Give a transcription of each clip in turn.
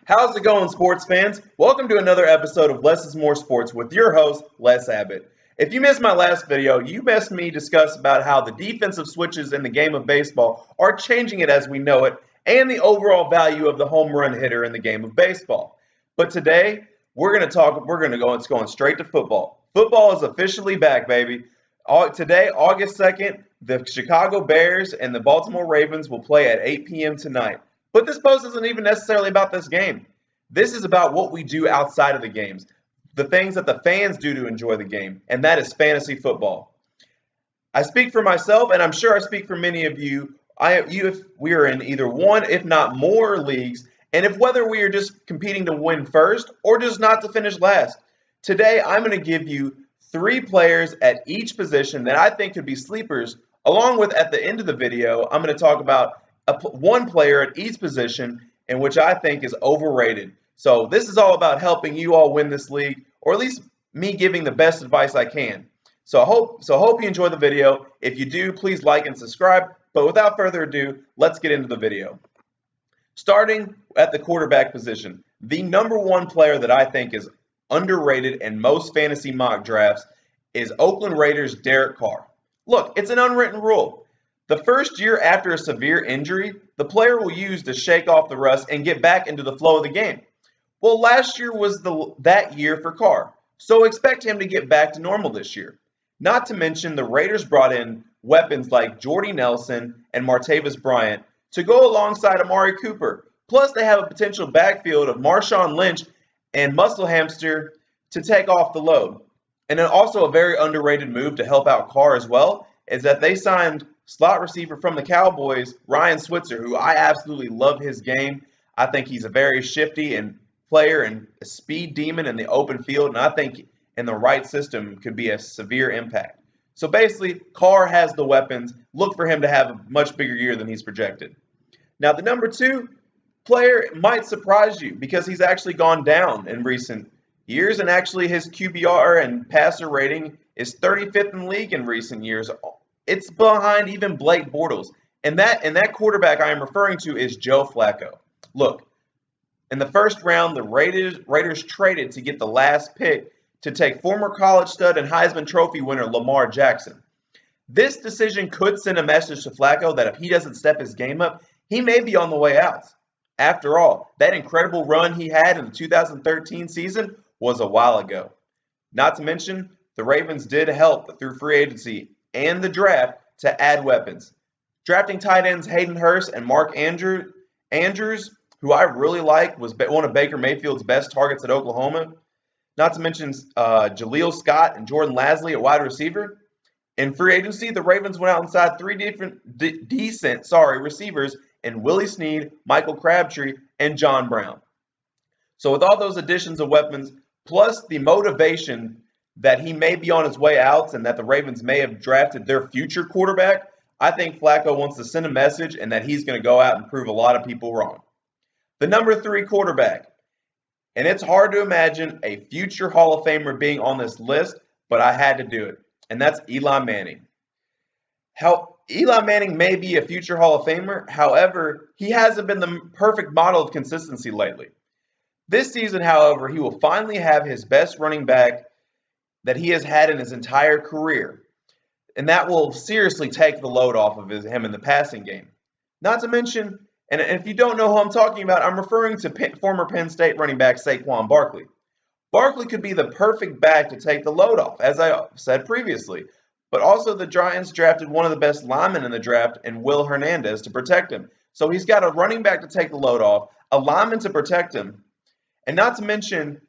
How's it going, sports fans? Welcome to another episode of Less is More Sports with your host, Les Abbott. If you missed my last video, you missed me discuss about how the defensive switches in the game of baseball are changing it as we know it, and the overall value of the home run hitter in the game of baseball. But today, it's going straight to football. Football is officially back, baby. Today, August 2nd, the Chicago Bears and the Baltimore Ravens will play at 8 p.m. tonight. But this post isn't even necessarily about this game. This is about what we do outside of the games, the things that the fans do to enjoy the game, and that is fantasy football. I speak for myself, and I'm sure I speak for many of you. If we are in either one, if not more, leagues, and if whether we are just competing to win first or just not to finish last. Today, I'm going to give you 3 players at each position that I think could be sleepers, along with, at the end of the video, I'm going to talk about one player at each position in which I think is overrated. So this is all about helping you all win this league, or at least me giving the best advice I can. So I hope you enjoy the video. If you do, please like and subscribe. But without further ado, let's get into the video. Starting at the quarterback position, the number 1 player that I think is underrated in most fantasy mock drafts is Oakland Raiders' Derek Carr. Look, it's an unwritten rule. The first year after a severe injury, the player will use to shake off the rust and get back into the flow of the game. Well, last year was that year for Carr, so expect him to get back to normal this year. Not to mention the Raiders brought in weapons like Jordy Nelson and Martavis Bryant to go alongside Amari Cooper. Plus, they have a potential backfield of Marshawn Lynch and Muscle Hamster to take off the load. And then also a very underrated move to help out Carr as well is that they signed slot receiver from the Cowboys, Ryan Switzer, who I absolutely love his game. I think he's a very shifty and player and a speed demon in the open field, and I think in the right system could be a severe impact. So basically, Carr has the weapons. Look for him to have a much bigger year than he's projected. Now, the number 2 player might surprise you because he's actually gone down in recent years, and actually his QBR and passer rating is 35th in the league in recent years. It's behind even Blake Bortles. And that quarterback I am referring to is Joe Flacco. Look, in the first round, the Raiders traded to get the last pick to take former college stud and Heisman Trophy winner Lamar Jackson. This decision could send a message to Flacco that if he doesn't step his game up, he may be on the way out. After all, that incredible run he had in the 2013 season was a while ago. Not to mention, the Ravens did help through free agency and the draft to add weapons. Drafting tight ends Hayden Hurst and Mark Andrews, who I really like, was one of Baker Mayfield's best targets at Oklahoma. Not to mention Jaleel Scott and Jordan Lasley at wide receiver. In free agency, the Ravens went out and signed 3 different decent receivers in Willie Snead, Michael Crabtree, and John Brown. So with all those additions of weapons, plus the motivation that he may be on his way out and that the Ravens may have drafted their future quarterback, I think Flacco wants to send a message and that he's going to go out and prove a lot of people wrong. The number 3 quarterback, and it's hard to imagine a future Hall of Famer being on this list, but I had to do it, and that's Eli Manning. Eli Manning may be a future Hall of Famer, however, he hasn't been the perfect model of consistency lately. This season, however, he will finally have his best running back that he has had in his entire career. And that will seriously take the load off of him in the passing game. Not to mention, and if you don't know who I'm talking about, I'm referring to former Penn State running back Saquon Barkley. Barkley could be the perfect back to take the load off, as I said previously. But also the Giants drafted one of the best linemen in the draft in Will Hernandez to protect him. So he's got a running back to take the load off, a lineman to protect him, and not to mention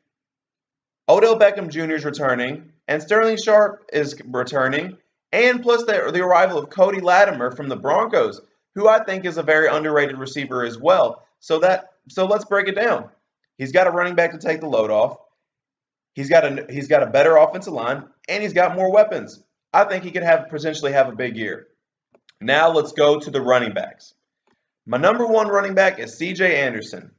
Odell Beckham Jr. is returning, and Sterling Sharp is returning, and plus the arrival of Cody Latimer from the Broncos, who I think is a very underrated receiver as well. So let's break it down. He's got a running back to take the load off. He's got a better offensive line, and he's got more weapons. I think he could potentially have a big year. Now let's go to the running backs. My number 1 running back is C.J. Anderson.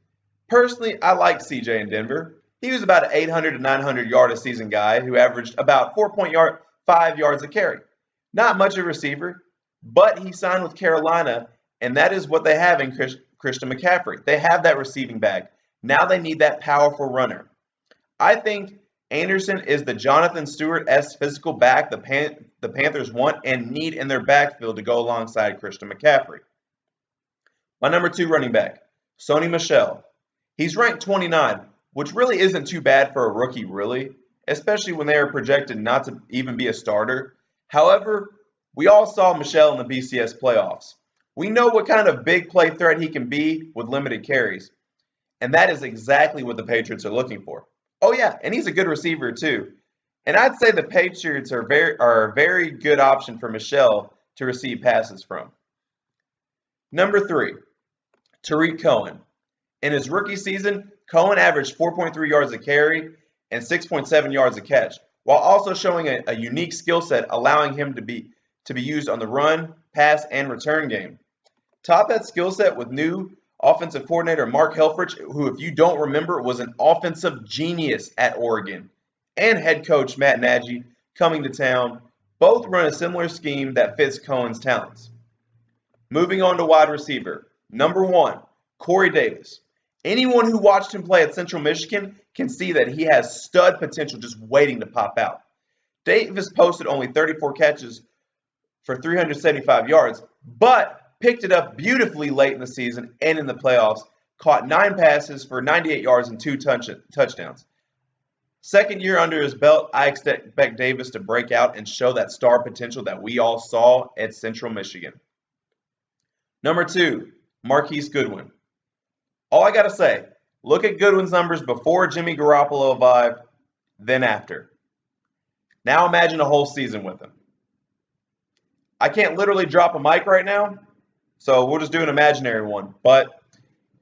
Personally, I like C.J. in Denver. He was about an 800 to 900 yard a season guy who averaged about 4.5 yards a carry. Not much of a receiver, but he signed with Carolina, and that is what they have in Christian McCaffrey. They have that receiving back. Now they need that powerful runner. I think Anderson is the Jonathan Stewart-esque physical back the Panthers want and need in their backfield to go alongside Christian McCaffrey. My number 2 running back, Sony Michel. He's ranked 29, which really isn't too bad for a rookie, really, especially when they are projected not to even be a starter. However, we all saw Michel in the BCS playoffs. We know what kind of big play threat he can be with limited carries, and that is exactly what the Patriots are looking for. Oh yeah, and he's a good receiver too. And I'd say the Patriots are a very good option for Michel to receive passes from. Number 3, Tariq Cohen. In his rookie season, Cohen averaged 4.3 yards a carry and 6.7 yards a catch, while also showing a unique skill set allowing him to be used on the run, pass, and return game. Top that skill set with new offensive coordinator Mark Helfrich, who, if you don't remember, was an offensive genius at Oregon, and head coach Matt Nagy coming to town. Both run a similar scheme that fits Cohen's talents. Moving on to wide receiver. Number 1, Corey Davis. Anyone who watched him play at Central Michigan can see that he has stud potential just waiting to pop out. Davis posted only 34 catches for 375 yards, but picked it up beautifully late in the season and in the playoffs, caught 9 passes for 98 yards and 2 touchdowns. Second year under his belt, I expect Davis to break out and show that star potential that we all saw at Central Michigan. Number 2, Marquise Goodwin. All I got to say, look at Goodwin's numbers before Jimmy Garoppolo arrived, then after. Now imagine a whole season with him. I can't literally drop a mic right now, so we'll just do an imaginary one. But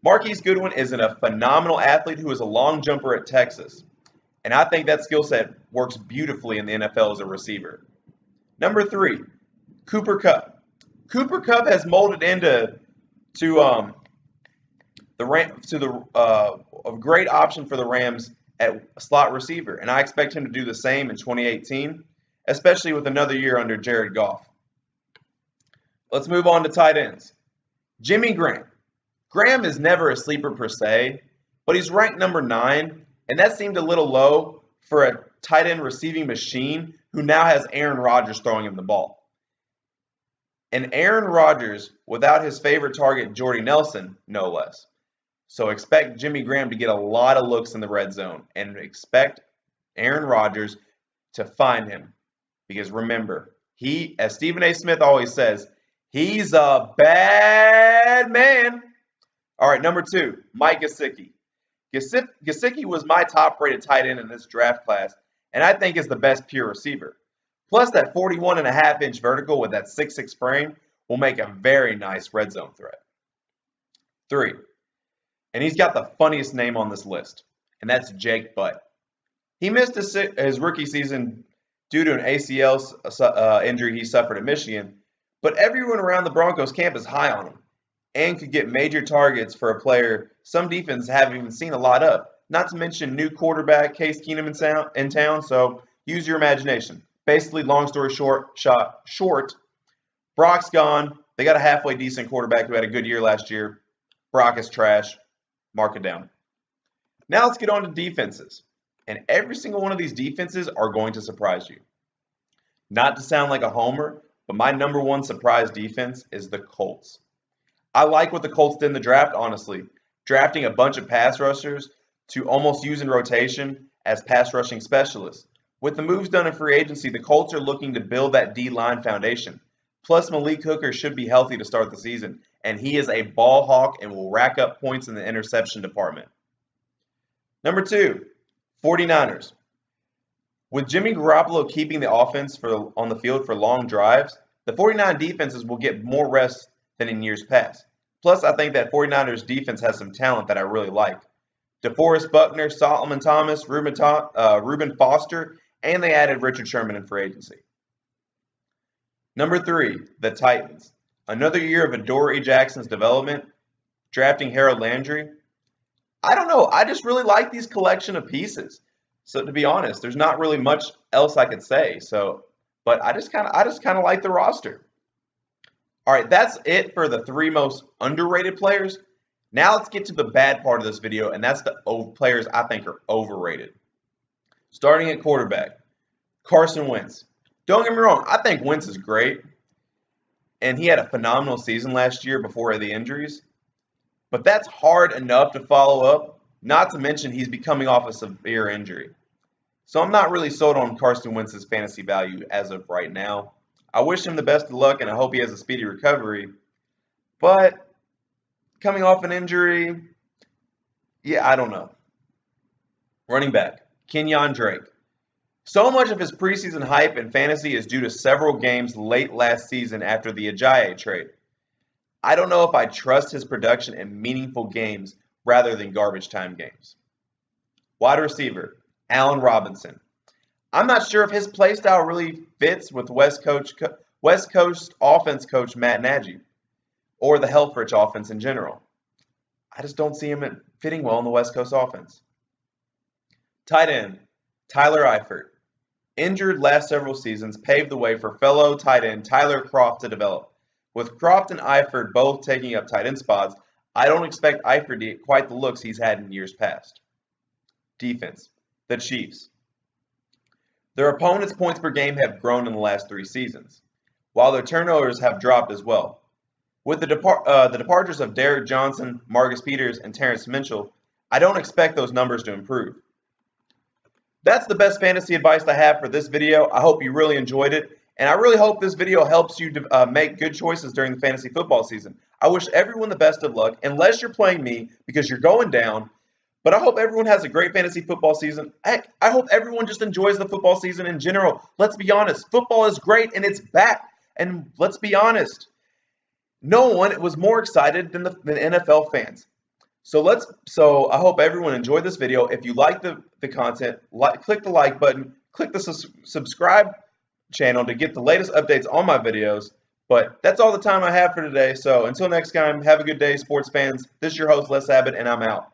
Marquise Goodwin is a phenomenal athlete who is a long jumper at Texas. And I think that skill set works beautifully in the NFL as a receiver. Number 3, Cooper Kupp. Cooper Kupp has molded into a great option for the Rams at slot receiver, and I expect him to do the same in 2018, especially with another year under Jared Goff. Let's move on to tight ends. Jimmy Graham. Graham is never a sleeper per se, but he's ranked number 9, and that seemed a little low for a tight end receiving machine who now has Aaron Rodgers throwing him the ball. And Aaron Rodgers without his favorite target, Jordy Nelson, no less. So expect Jimmy Graham to get a lot of looks in the red zone, and expect Aaron Rodgers to find him. Because remember, he, as Stephen A. Smith always says, he's a bad man. All right, number 2, Mike Gesicki. Gesicki was my top-rated tight end in this draft class, and I think is the best pure receiver. Plus, that 41.5-inch vertical with that 6'6" frame will make a very nice red zone threat. 3, and he's got the funniest name on this list, and that's Jake Butt. He missed his rookie season due to an ACL injury he suffered at Michigan, but everyone around the Broncos camp is high on him and could get major targets for a player some defenses haven't even seen a lot of. Not to mention new quarterback Case Keenum in town, so use your imagination. Basically, long story short, Brock's gone. They got a halfway decent quarterback who had a good year last year. Brock is trash. Mark it down. Now let's get on to defenses. And every single one of these defenses are going to surprise you. Not to sound like a homer, but my number 1 surprise defense is the Colts. I like what the Colts did in the draft, honestly. Drafting a bunch of pass rushers to almost use in rotation as pass rushing specialists. With the moves done in free agency, the Colts are looking to build that D-line foundation. Plus, Malik Hooker should be healthy to start the season, and he is a ball hawk and will rack up points in the interception department. Number 2, 49ers. With Jimmy Garoppolo keeping the offense on the field for long drives, the 49 defenses will get more rest than in years past. Plus, I think that 49ers defense has some talent that I really like. DeForest Buckner, Solomon Thomas, Reuben Foster, and they added Richard Sherman in free agency. Number 3, the Titans. Another year of Adoree Jackson's development, drafting Harold Landry. I don't know. I just really like these collection of pieces. So to be honest, there's not really much else I could say. But I just kind of like the roster. All right, that's it for the 3 most underrated players. Now let's get to the bad part of this video, and that's the players I think are overrated. Starting at quarterback, Carson Wentz. Don't get me wrong, I think Wentz is great, and he had a phenomenal season last year before the injuries. But that's hard enough to follow up, not to mention he's be coming off a severe injury. So I'm not really sold on Carson Wentz's fantasy value as of right now. I wish him the best of luck, and I hope he has a speedy recovery. But coming off an injury, yeah, I don't know. Running back, Kenyon Drake. So much of his preseason hype and fantasy is due to several games late last season after the Ajayi trade. I don't know if I trust his production in meaningful games rather than garbage time games. Wide receiver, Allen Robinson. I'm not sure if his play style really fits with West Coast offense coach Matt Nagy or the Helfrich offense in general. I just don't see him fitting well in the West Coast offense. Tight end, Tyler Eifert. Injured last several seasons paved the way for fellow tight end Tyler Kroft to develop. With Kroft and Eifert both taking up tight end spots, I don't expect Eifert to get quite the looks he's had in years past. Defense, the Chiefs. Their opponents' points per game have grown in the last 3 seasons, while their turnovers have dropped as well. With the departures of Derek Johnson, Marcus Peters, and Terrence Mitchell, I don't expect those numbers to improve. That's the best fantasy advice I have for this video. I hope you really enjoyed it, and I really hope this video helps you to make good choices during the fantasy football season. I wish everyone the best of luck, unless you're playing me because you're going down, but I hope everyone has a great fantasy football season. Heck, I hope everyone just enjoys the football season in general. Let's be honest, football is great and it's back, and let's be honest, no one was more excited than the NFL fans. So I hope everyone enjoyed this video. If you like the content, click the like button, click the subscribe channel to get the latest updates on my videos. But that's all the time I have for today. So until next time, have a good day, sports fans. This is your host, Les Abbott, and I'm out.